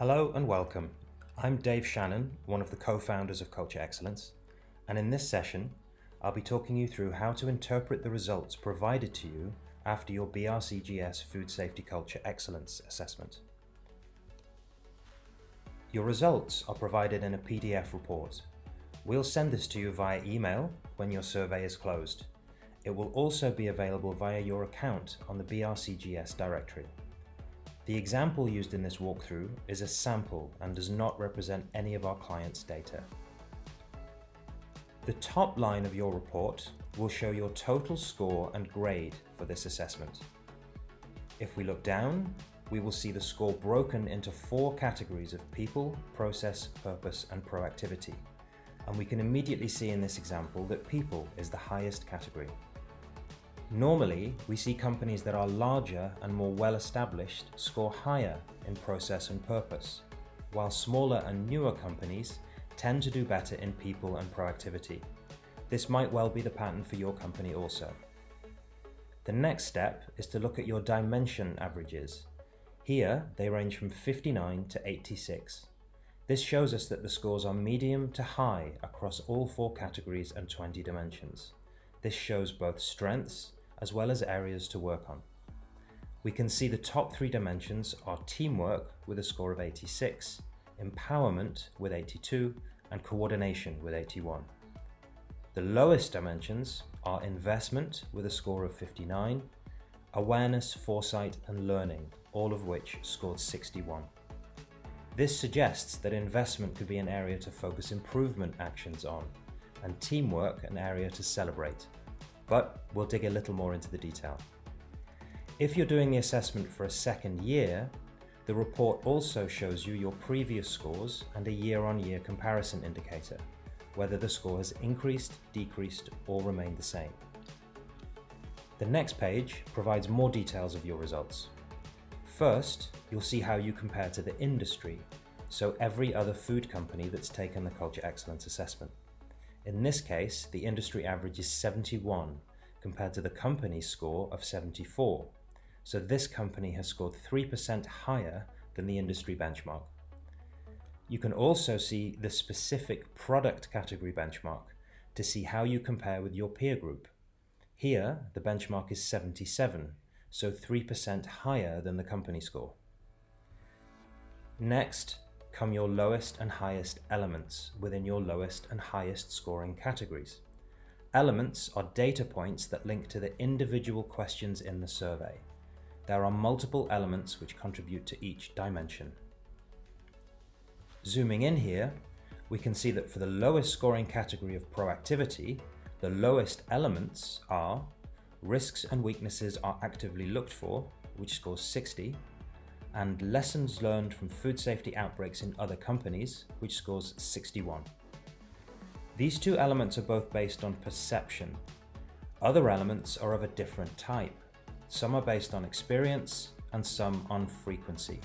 Hello and welcome. I'm Dave Shannon, one of the co-founders of Culture Excellence, and in this session, I'll be talking you through how to interpret the results provided to you after your BRCGS Food Safety Culture Excellence assessment. Your results are provided in a PDF report. We'll send this to you via email when your survey is closed. It will also be available via your account on the BRCGS directory. The example used in this walkthrough is a sample and does not represent any of our clients' data. The top line of your report will show your total score and grade for this assessment. If we look down, we will see the score broken into 4 categories of people, process, purpose, and proactivity. And we can immediately see in this example that people is the highest category. Normally, we see companies that are larger and more well-established score higher in process and purpose, while smaller and newer companies tend to do better in people and proactivity. This might well be the pattern for your company also. The next step is to look at your dimension averages. Here, they range from 59 to 86. This shows us that the scores are medium to high across all 4 categories and 20 dimensions. This shows both strengths as well as areas to work on. We can see the top 3 dimensions are teamwork with a score of 86, empowerment with 82, and coordination with 81. The lowest dimensions are investment with a score of 59, awareness, foresight, and learning, all of which scored 61. This suggests that investment could be an area to focus improvement actions on, and teamwork an area to celebrate. But we'll dig a little more into the detail. If you're doing the assessment for a second year, the report also shows you your previous scores and a year-on-year comparison indicator, whether the score has increased, decreased, or remained the same. The next page provides more details of your results. First, you'll see how you compare to the industry, so every other food company that's taken the Culture Excellence assessment. In this case, the industry average is 71 compared to the company's score of 74. So this company has scored 3% higher than the industry benchmark. You can also see the specific product category benchmark to see how you compare with your peer group. Here, the benchmark is 77, so 3% higher than the company score. Next, come your lowest and highest elements within your lowest and highest scoring categories. Elements are data points that link to the individual questions in the survey. There are multiple elements which contribute to each dimension. Zooming in here, we can see that for the lowest scoring category of proactivity, the lowest elements are risks and weaknesses are actively looked for, which scores 60, and lessons learned from food safety outbreaks in other companies, which scores 61. These 2 elements are both based on perception. Other elements are of a different type. Some are based on experience and some on frequency.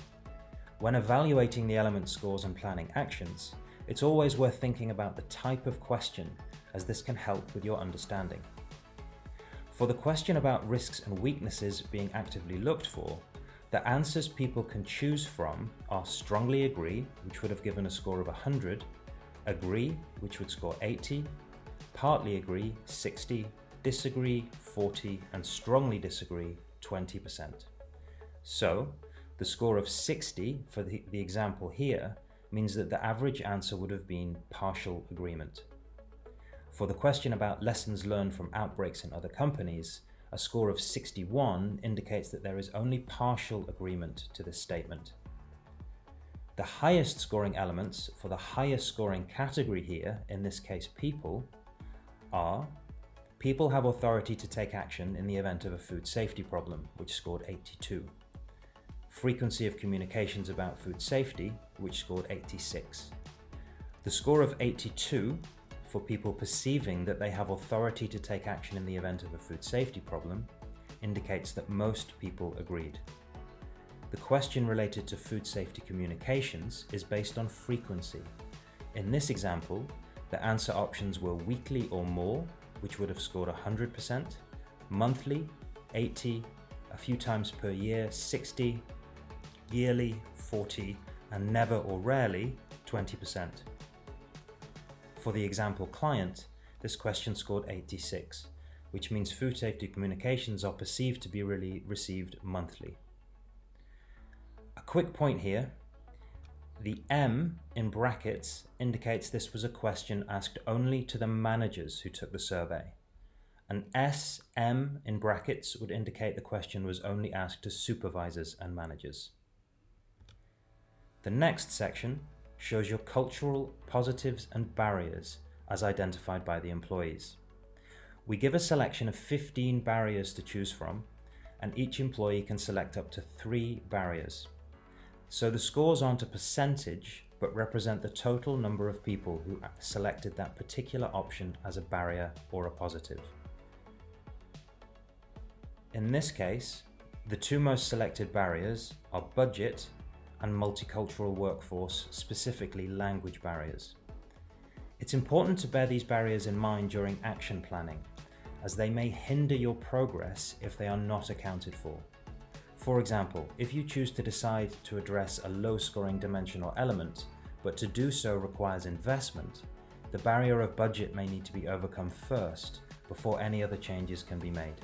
When evaluating the element scores and planning actions, it's always worth thinking about the type of question, as this can help with your understanding. For the question about risks and weaknesses being actively looked for, the answers people can choose from are strongly agree, which would have given a score of 100, agree, which would score 80, partly agree, 60, disagree, 40, and strongly disagree, 20%. So, the score of 60 for the example here means that the average answer would have been partial agreement. For the question about lessons learned from outbreaks in other companies, a score of 61 indicates that there is only partial agreement to this statement. The highest scoring elements for the highest scoring category here, in this case people, are people have authority to take action in the event of a food safety problem, which scored 82. Frequency of communications about food safety, which scored 86. The score of 82 for people perceiving that they have authority to take action in the event of a food safety problem indicates that most people agreed. The question related to food safety communications is based on frequency. In this example, the answer options were weekly or more, which would have scored 100%, monthly, 80, a few times per year, 60, yearly, 40, and never or rarely 20%. For the example client, this question scored 86, which means food safety communications are perceived to be received monthly. A quick point here, the M in brackets indicates this was a question asked only to the managers who took the survey. An SM in brackets would indicate the question was only asked to supervisors and managers. The next section shows your cultural positives and barriers as identified by the employees. We give a selection of 15 barriers to choose from, and each employee can select up to 3 barriers. So the scores aren't a percentage, but represent the total number of people who selected that particular option as a barrier or a positive. In this case, the 2 most selected barriers are budget and multicultural workforce, specifically language barriers. It's important to bear these barriers in mind during action planning, as they may hinder your progress if they are not accounted for. For example, if you choose to decide to address a low-scoring dimension or element, but to do so requires investment, the barrier of budget may need to be overcome first before any other changes can be made.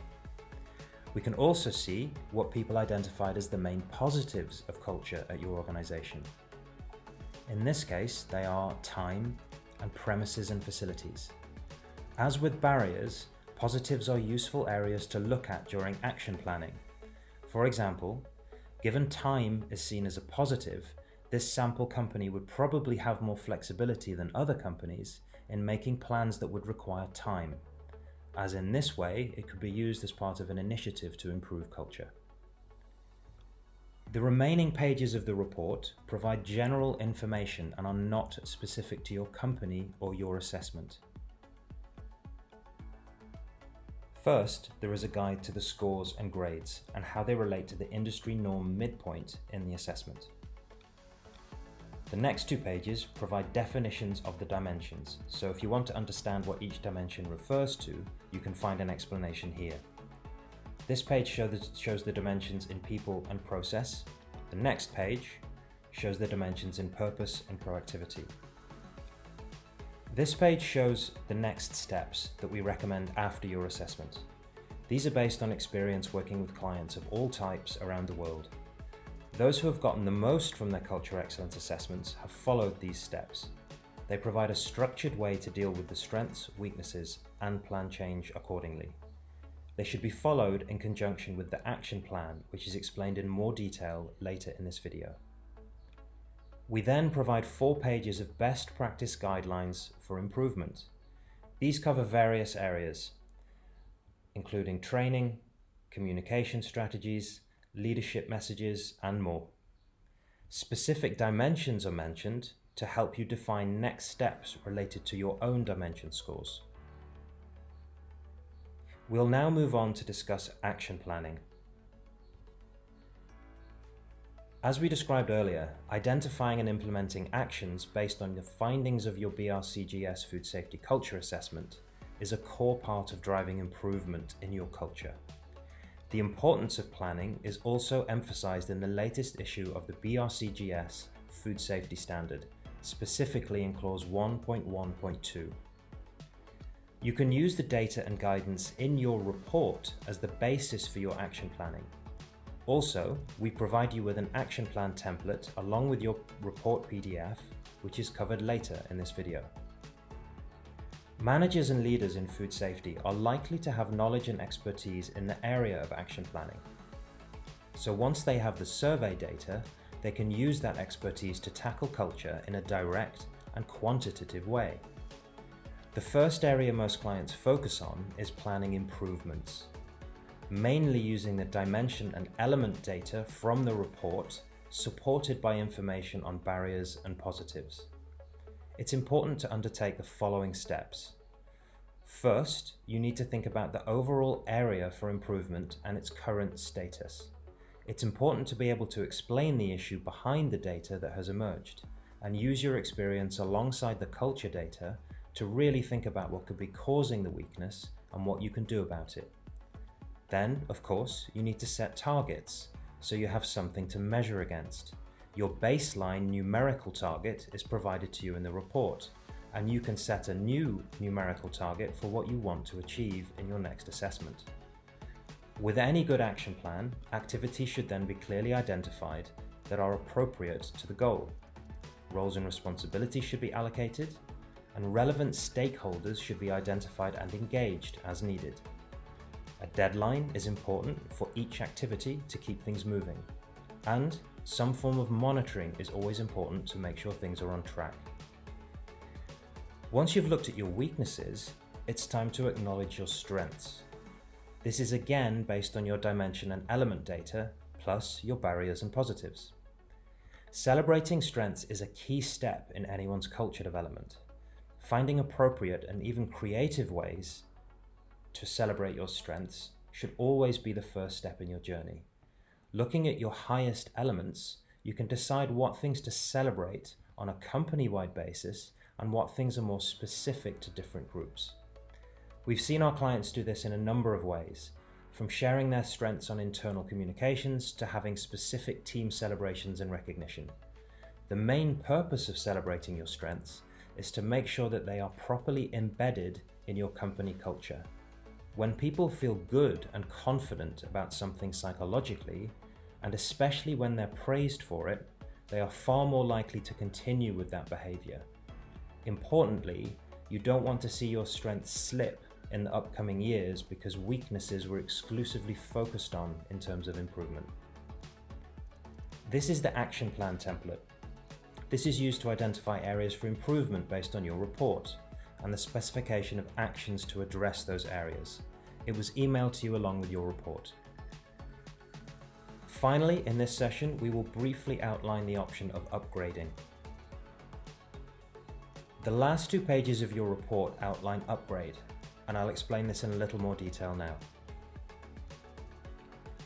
We can also see what people identified as the main positives of culture at your organization. In this case, they are time and premises and facilities. As with barriers, positives are useful areas to look at during action planning. For example, given time is seen as a positive, this sample company would probably have more flexibility than other companies in making plans that would require time, as in this way it could be used as part of an initiative to improve culture. The remaining pages of the report provide general information and are not specific to your company or your assessment. First, there is a guide to the scores and grades and how they relate to the industry norm midpoint in the assessment. The next 2 pages provide definitions of the dimensions, so if you want to understand what each dimension refers to, you can find an explanation here. This page shows the dimensions in people and process. The next page shows the dimensions in purpose and proactivity. This page shows the next steps that we recommend after your assessment. These are based on experience working with clients of all types around the world. Those who have gotten the most from their culture excellence assessments have followed these steps. They provide a structured way to deal with the strengths, weaknesses, and plan change accordingly. They should be followed in conjunction with the action plan, which is explained in more detail later in this video. We then provide 4 pages of best practice guidelines for improvement. These cover various areas, including training, communication strategies, leadership messages, and more. Specific dimensions are mentioned to help you define next steps related to your own dimension scores. We'll now move on to discuss action planning. As we described earlier, identifying and implementing actions based on the findings of your BRCGS food safety culture assessment is a core part of driving improvement in your culture. The importance of planning is also emphasized in the latest issue of the BRCGS Food Safety Standard, specifically in Clause 1.1.2. You can use the data and guidance in your report as the basis for your action planning. Also, we provide you with an action plan template along with your report PDF, which is covered later in this video. Managers and leaders in food safety are likely to have knowledge and expertise in the area of action planning. So once they have the survey data, they can use that expertise to tackle culture in a direct and quantitative way. The first area most clients focus on is planning improvements, mainly using the dimension and element data from the report, supported by information on barriers and positives. It's important to undertake the following steps. First, you need to think about the overall area for improvement and its current status. It's important to be able to explain the issue behind the data that has emerged and use your experience alongside the culture data to really think about what could be causing the weakness and what you can do about it. Then, of course, you need to set targets so you have something to measure against. Your baseline numerical target is provided to you in the report, and you can set a new numerical target for what you want to achieve in your next assessment. With any good action plan, activities should then be clearly identified that are appropriate to the goal. Roles and responsibilities should be allocated, and relevant stakeholders should be identified and engaged as needed. A deadline is important for each activity to keep things moving, and some form of monitoring is always important to make sure things are on track. Once you've looked at your weaknesses, it's time to acknowledge your strengths. This is again based on your dimension and element data, plus your barriers and positives. Celebrating strengths is a key step in anyone's culture development. Finding appropriate and even creative ways to celebrate your strengths should always be the first step in your journey. Looking at your highest elements, you can decide what things to celebrate on a company-wide basis and what things are more specific to different groups. We've seen our clients do this in a number of ways, from sharing their strengths on internal communications to having specific team celebrations and recognition. The main purpose of celebrating your strengths is to make sure that they are properly embedded in your company culture. When people feel good and confident about something psychologically, and especially when they're praised for it, they are far more likely to continue with that behavior. Importantly, you don't want to see your strengths slip in the upcoming years because weaknesses were exclusively focused on in terms of improvement. This is the action plan template. This is used to identify areas for improvement based on your report and the specification of actions to address those areas. It was emailed to you along with your report. Finally, in this session, we will briefly outline the option of upgrading. The last 2 pages of your report outline upgrade, and I'll explain this in a little more detail now.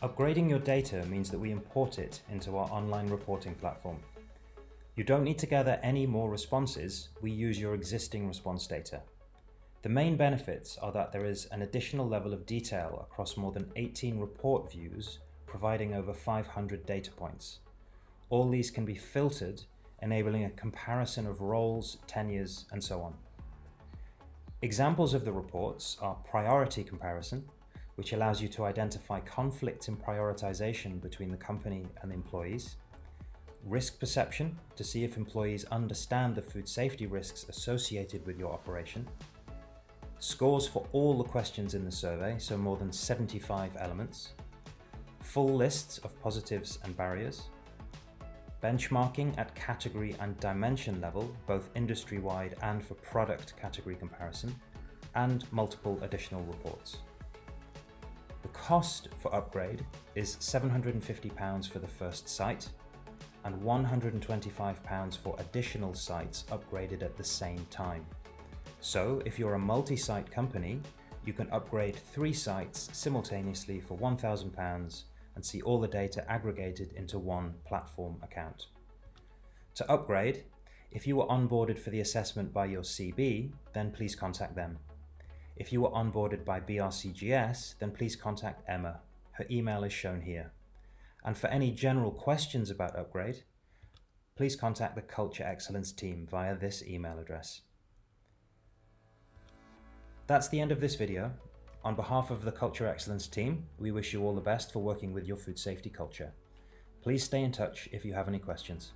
Upgrading your data means that we import it into our online reporting platform. You don't need to gather any more responses, we use your existing response data. The main benefits are that there is an additional level of detail across more than 18 report views, providing over 500 data points. All these can be filtered, enabling a comparison of roles, tenures, and so on. Examples of the reports are priority comparison, which allows you to identify conflicts in prioritization between the company and the employees. Risk perception, to see if employees understand the food safety risks associated with your operation. Scores for all the questions in the survey, so more than 75 elements. Full lists of positives and barriers. Benchmarking at category and dimension level, both industry-wide and for product category comparison, and multiple additional reports. The cost for upgrade is £750 for the first site, and £125 for additional sites upgraded at the same time. So if you're a multi-site company, you can upgrade 3 sites simultaneously for £1,000 and see all the data aggregated into one platform account. To upgrade, if you were onboarded for the assessment by your CB, then please contact them. If you were onboarded by BRCGS, then please contact Emma. Her email is shown here. And for any general questions about upgrade, please contact the Culture Excellence team via this email address. That's the end of this video. On behalf of the Culture Excellence team, we wish you all the best for working with your food safety culture. Please stay in touch if you have any questions.